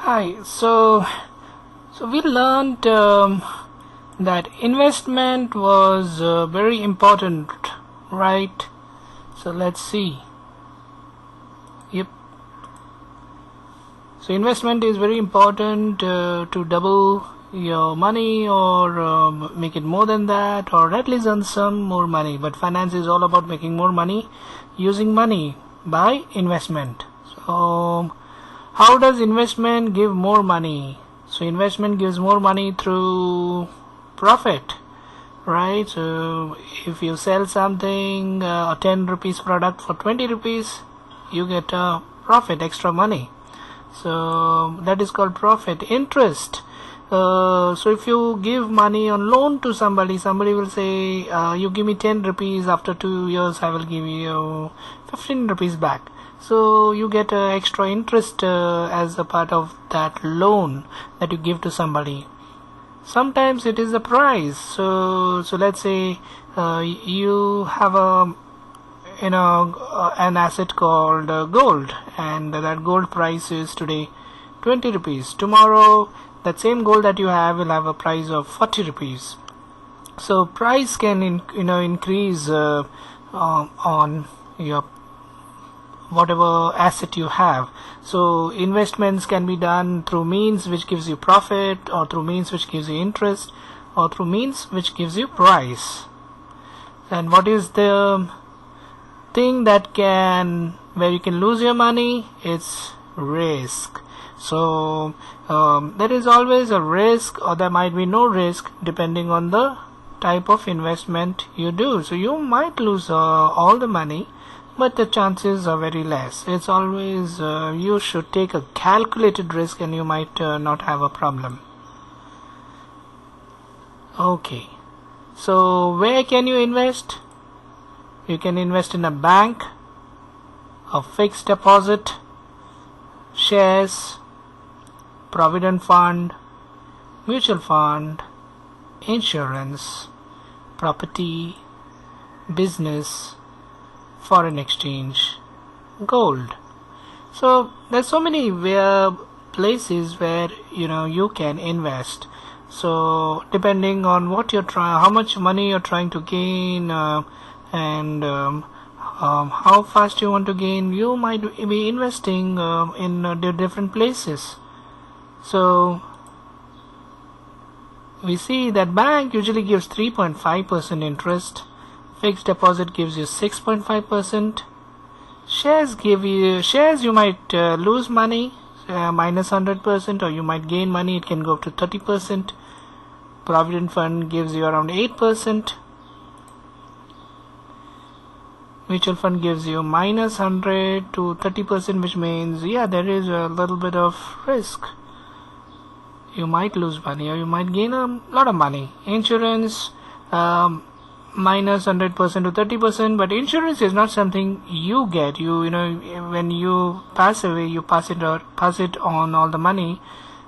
Hi. So we learned that investment was very important, right? So let's see. Yep. So investment is very important to double your money or make it more than that, or at least earn some more money. But finance is all about making more money using money by investment. So how does investment give more money? So investment gives more money through profit, right? So if you sell something, a 10 rupees product for 20 rupees, you get a profit, extra money. So that is called profit. Interest. So if you give money on loan to somebody will say, you give me 10 rupees, after 2 years I will give you 15 rupees back. So you get extra interest as a part of that loan that you give to somebody. Sometimes it is a price. So let's say you have an asset called gold, and that gold price is today 20 rupees. Tomorrow that same gold that you have will have a price of 40 rupees. So price can increase on your whatever asset you have. So investments can be done through means which gives you profit, or through means which gives you interest, or through means which gives you price. And what is the thing where you can lose your money? It's risk. So there is always a risk, or there might be no risk, depending on the type of investment you do. So you might lose all the money, but the chances are very less. It's always you should take a calculated risk, and you might not have a problem. Okay, so where can you invest? You can invest in a bank, a fixed deposit, shares, provident fund, mutual fund, insurance, property, business, foreign exchange, gold. So there's so many places where you can invest. So depending on what you're trying, how much money you're trying to gain, and how fast you want to gain, you might be investing in different places. So we see that bank usually gives 3.5% interest. Fixed deposit gives you 6.5%. Shares you might lose money, minus 100%, or you might gain money, it can go up to 30%. Provident fund gives you around 8%. Mutual fund gives you minus 100 to 30%, which means there is a little bit of risk. You might lose money, or you might gain a lot of money. Insurance, minus 100% to 30%, but insurance is not something you get. When you pass away, you pass it on all the money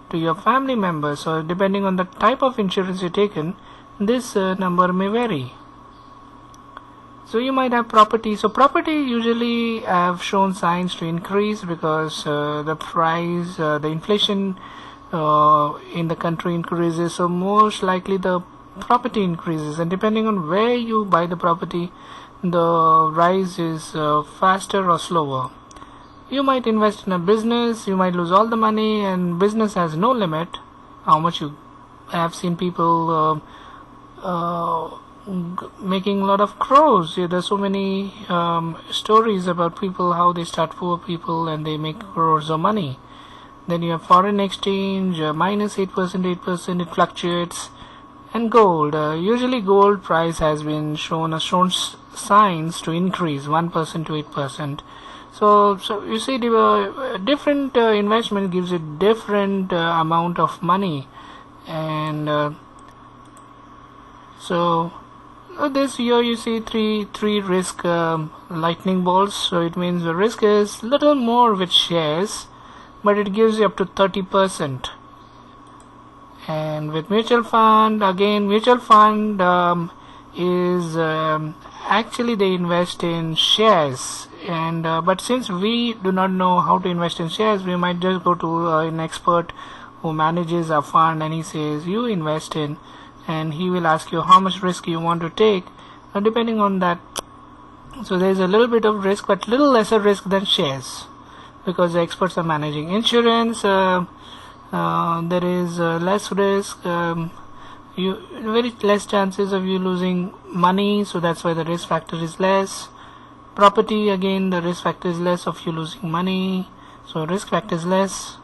to your family members. So depending on the type of insurance you taken, this number may vary. So you might have property. So property usually have shown signs to increase because the price, the inflation in the country increases. So most likely the property increases, and depending on where you buy the property, the rise is faster or slower. You might invest in a business, you might lose all the money, and business has no limit how much you have seen people making a lot of crores. There's so many stories about people, how they start poor people and they make crores of money. Then you have foreign exchange, minus 8%, it fluctuates. And gold, usually gold price has been shown signs to increase 1% to 8%. So you see, different investment gives you different amount of money, and so this here you see three risk lightning bolts. So it means the risk is little more with shares, but it gives you up to 30%. And with mutual fund, again, mutual fund is actually they invest in shares, and but since we do not know how to invest in shares, we might just go to an expert who manages a fund, and he says you invest in, and he will ask you how much risk you want to take, depending on that. So there is a little bit of risk, but little lesser risk than shares, because the experts are managing. Insurance, there is less risk, you very less chances of you losing money, so that's why the risk factor is less. Property, again, the risk factor is less of you losing money, so risk factor is less.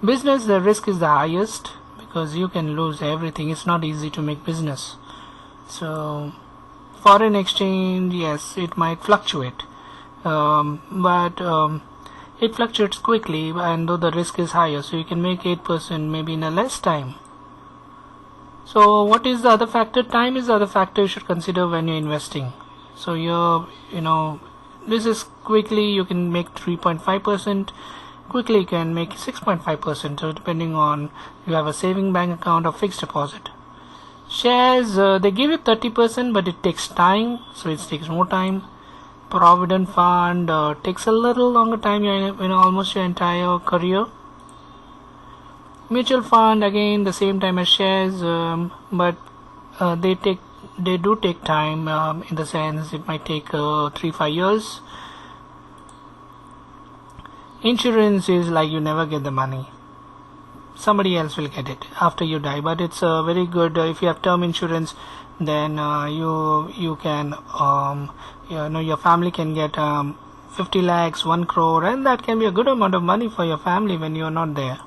Business, the risk is the highest because you can lose everything. It's not easy to make business. So foreign exchange, yes, it might fluctuate, but it fluctuates quickly, and though the risk is higher, so you can make 8% maybe in a less time. So what is the other factor? Time is the other factor you should consider when you're investing. So this is quickly you can make 3.5%, quickly you can make 6.5%, so depending on you have a saving bank account or fixed deposit. Shares, they give you 30%, but it takes time, so it takes more time. Provident fund takes a little longer time, almost your entire career. Mutual fund, again the same time as shares, but they do take time, in the sense it might take 3-5 years. Insurance is like you never get the money, somebody else will get it after you die, but it's very good. If you have term insurance, then you can your family can get 50 lakhs, 1 crore, and that can be a good amount of money for your family when you are not there.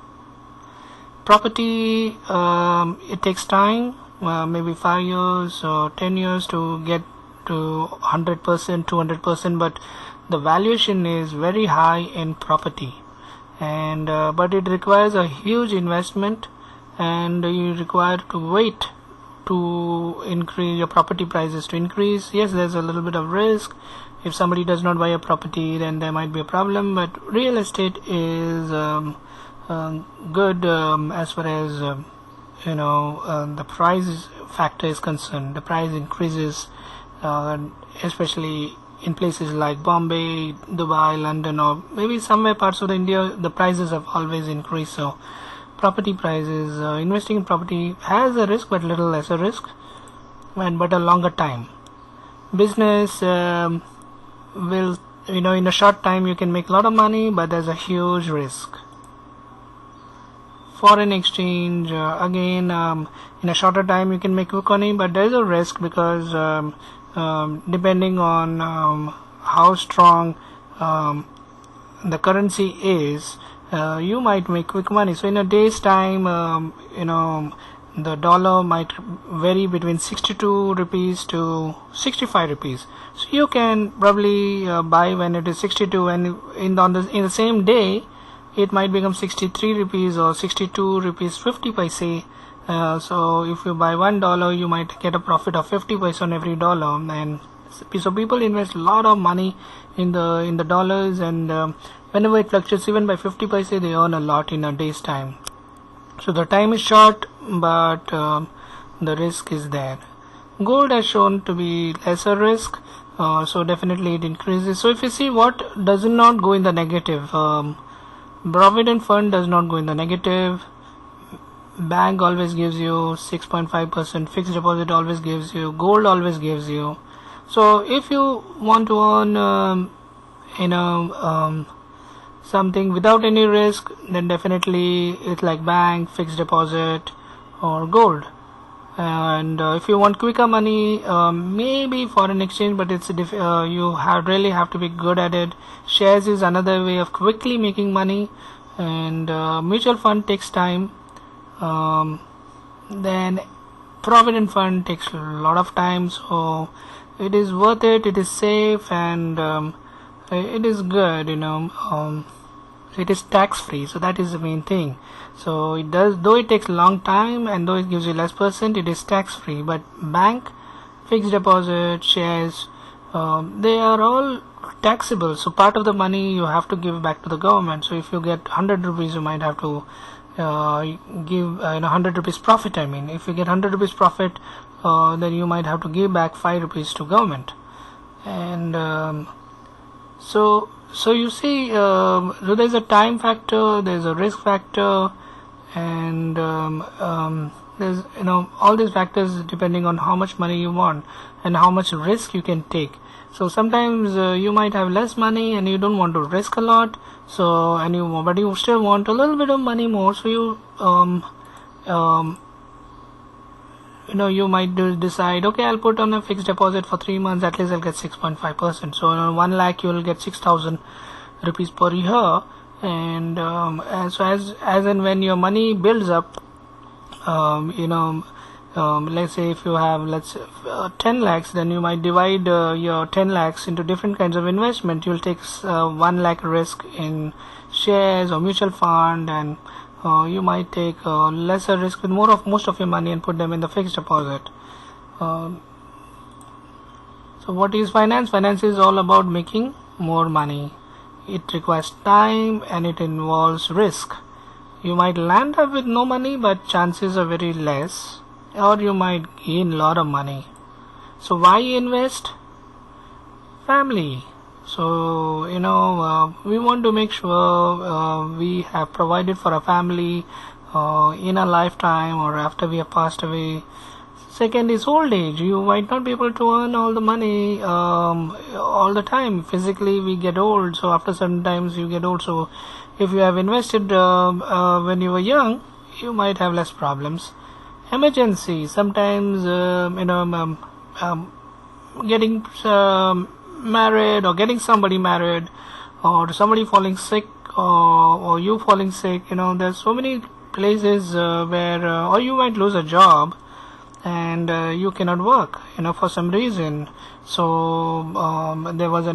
Property, it takes time, maybe 5 years or 10 years to get to 100%, 200%, but the valuation is very high in property, and but it requires a huge investment, and you require to wait to increase your property prices to increase. Yes, there's a little bit of risk. If somebody does not buy a property, then there might be a problem, but real estate is good as far as the price factor is concerned. The price increases, especially in places like Bombay, Dubai, London, or maybe somewhere parts of India, the prices have always increased. So property prices, investing in property has a risk, but little lesser risk, but a longer time. Business will, in a short time you can make a lot of money, but there's a huge risk. Foreign exchange, again, in a shorter time you can make quick money, but there's a risk because depending on how strong the currency is, you might make quick money. So in a day's time, the dollar might vary between 62 rupees to 65 rupees. So you can probably buy when it is 62, and in the same day it might become 63 rupees or 62 rupees 50 paise. So if you buy $1, you might get a profit of 50 paise on every dollar, and so people invest a lot of money in the dollars, and whenever it fluctuates even by 50 paise, they earn a lot in a day's time. So the time is short, but the risk is there. Gold has shown to be lesser risk, so definitely it increases. So if you see what does not go in the negative, provident fund does not go in the negative. Bank always gives you 6.5%, fixed deposit always gives you, gold always gives you. So if you want to earn something without any risk, then definitely it's like bank, fixed deposit, or gold. And if you want quicker money, maybe foreign exchange, but it's you really have to be good at it. Shares is another way of quickly making money, and mutual fund takes time. Then provident fund takes a lot of time, so it is worth it, it is safe, and it is good, it is tax free, so that is the main thing. So it does, though it takes a long time and though it gives you less percent, it is tax free. But bank, fixed deposit, shares, they are all taxable, so part of the money you have to give back to the government. So if you get 100 rupees, you might have to give 100 rupees profit. If you get 100 rupees profit, then you might have to give back 5 rupees to government. And so you see, so there's a time factor, there's a risk factor, and there's all these factors depending on how much money you want and how much risk you can take. So sometimes you might have less money and you don't want to risk a lot, but you still want a little bit of money more, so you might decide, okay, I'll put on a fixed deposit for 3 months, at least I'll get 6.5%. So on 1 lakh you will get 6,000 rupees per year. And so as and when your money builds up, let's say if you have 10 lakhs, then you might divide your 10 lakhs into different kinds of investment. You'll take 1 lakh risk in shares or mutual fund, and you might take lesser risk with most of your money and put them in the fixed deposit. So what is finance? Finance is all about making more money. It requires time and it involves risk. You might land up with no money, but chances are very less, or you might gain a lot of money. So why invest? Family. So we want to make sure we have provided for our family in a lifetime or after we have passed away. Second is old age. You might not be able to earn all the money all the time. Physically we get old, so after certain times you get old. So if you have invested when you were young, you might have less problems. Emergency. Sometimes getting married or getting somebody married, or somebody falling sick, or you falling sick. There's so many places where or you might lose a job and you cannot work for some reason. So there was a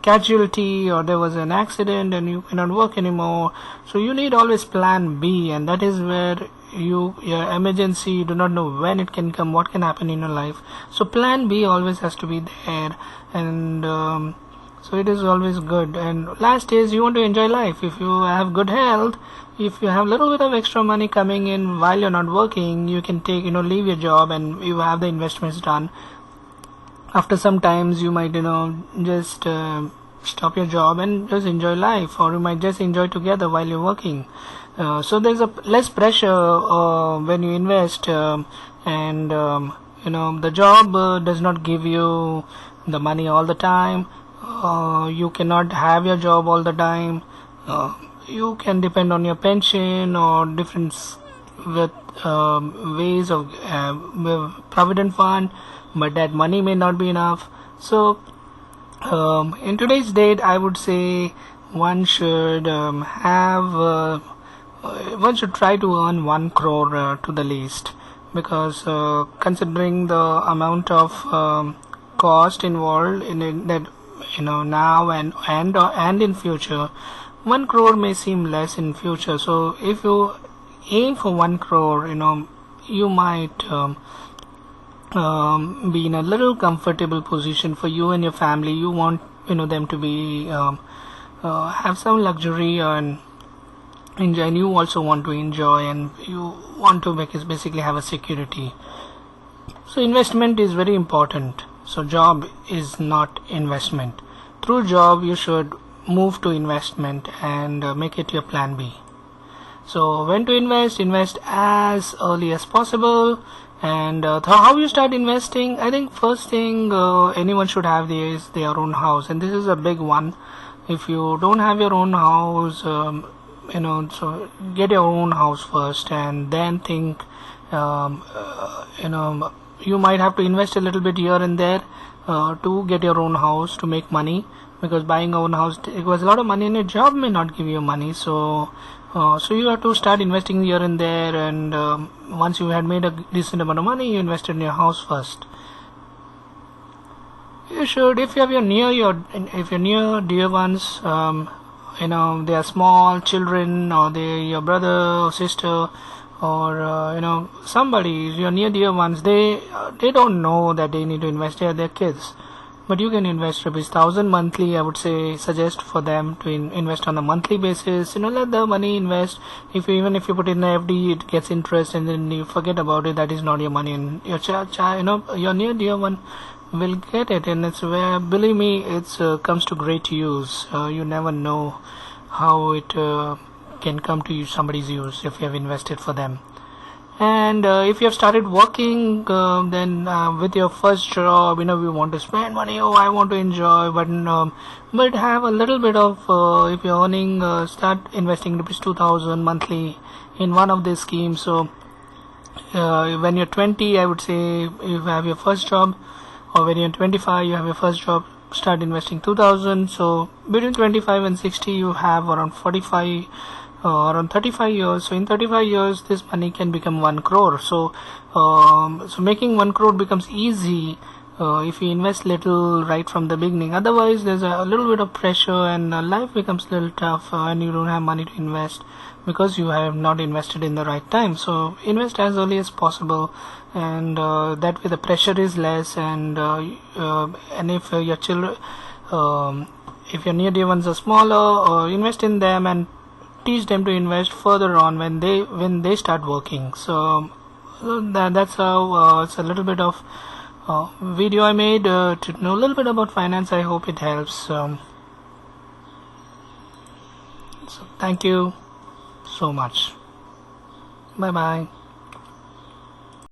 casualty, or there was an accident and you cannot work anymore. So you need always plan B, and that is where your emergency, you do not know when it can come, what can happen in your life. So plan B always has to be there, and so it is always good. And last is, you want to enjoy life. If you have good health, if you have little bit of extra money coming in while you're not working, you can take leave your job and you have the investments done. After some times you might just stop your job and just enjoy life, or you might just enjoy together while you're working. So there's a less pressure when you invest, and the job does not give you the money all the time. You cannot have your job all the time. You can depend on your pension or different ways of provident fund, but that money may not be enough. So in today's date, I would say one should one should try to earn 1 crore to the least, because considering the amount of cost involved in it, that now and in future, 1 crore may seem less in future. So if you aim for 1 crore, you might be in a little comfortable position for you and your family. You want them to be have some luxury and enjoy, and you also want to enjoy, and you want to basically have a security. So investment is very important. So job is not investment. Through job you should move to investment and make it your plan B. So when to invest as early as possible. And how you start investing? I think first thing anyone should have is their own house, and this is a big one. If you don't have your own house, so get your own house first, and then think. You might have to invest a little bit here and there to get your own house, to make money, because buying your own house requires a lot of money, and a job may not give you money. So you have to start investing here and there, and once you had made a decent amount of money, you invested in your house first. You should, if you have if you're near dear ones, they are small children, or they your brother or sister, or somebody, your near dear ones, they don't know that they need to invest. They are their kids, but you can invest rupees 1000 monthly. I would say suggest for them to invest on a monthly basis. Let the money invest. Even if you put in an FD, it gets interest, and then you forget about it. That is not your money, and your your near dear one will get it, and it's where, believe me, it's comes to great use. You never know how it can come to somebody's use if you have invested for them. And if you have started working, then with your first job, you want to spend money. Oh, I want to enjoy, but have a little bit of. If you're earning, start investing rupees 2000 monthly in one of these schemes. So when you're 20, I would say you have your first job, or when you're 25, you have your first job. Start investing 2000. So between 25 and 60, you have around 45. Around 35 years. So in 35 years, this money can become 1 crore. So making 1 crore becomes easy if you invest little right from the beginning. Otherwise, there's a little bit of pressure, and life becomes a little tough, and you don't have money to invest because you have not invested in the right time. So invest as early as possible, and that way the pressure is less. And if your children, if your near dear ones are smaller, invest in them and teach them to invest further on when they start working. So that's how it's a little bit of video I made to know a little bit about finance. I hope it helps. So thank you so much. Bye bye.